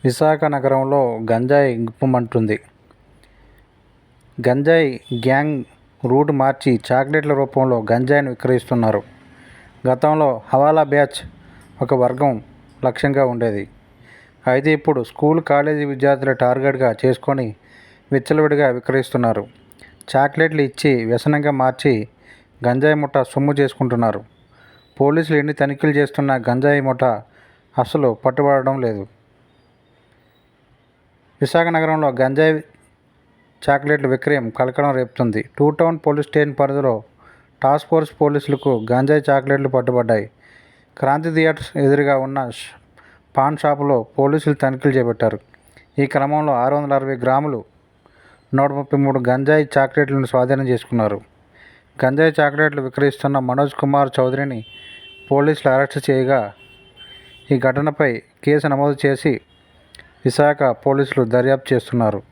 విశాఖ నగరంలో గంజాయి గుప్పుమంటుంది. గంజాయి గ్యాంగ్ రూట్ మార్చి చాక్లెట్ల రూపంలో గంజాయిని విక్రయిస్తున్నారు. గతంలో హవాలా బ్యాచ్ ఒక వర్గం లక్ష్యంగా ఉండేది. అయితే ఇప్పుడు స్కూల్, కాలేజీ విద్యార్థుల టార్గెట్గా చేసుకొని విచ్చలవిడిగా విక్రయిస్తున్నారు. చాక్లెట్లు ఇచ్చి వ్యసనంగా మార్చి గంజాయి ముఠా సొమ్ము చేసుకుంటున్నారు. పోలీసులు ఎన్ని తనిఖీలు చేస్తున్నా గంజాయి ముఠా అసలు పట్టుబడడం లేదు. విశాఖ నగరంలో గంజాయి చాక్లెట్ల విక్రయం కలకలం రేపుతుంది. టూ టౌన్ పోలీస్ స్టేషన్ పరిధిలో టాస్క్ ఫోర్స్ పోలీసులకు గంజాయి చాక్లెట్లు పట్టుబడ్డాయి. క్రాంతి థియేటర్స్ ఎదురుగా ఉన్న పాన్ షాపులో పోలీసులు తనిఖీలు చేపట్టారు. ఈ క్రమంలో 660 గ్రాములు 133 గంజాయి చాక్లెట్లను స్వాధీనం చేసుకున్నారు. గంజాయి చాక్లెట్లు విక్రయిస్తున్న మనోజ్ కుమార్ చౌదరిని పోలీసులు అరెస్టు చేయగా ఈ ఘటనపై కేసు నమోదు చేసి విశాఖ పోలీసులు దర్యాప్తు చేస్తున్నారు.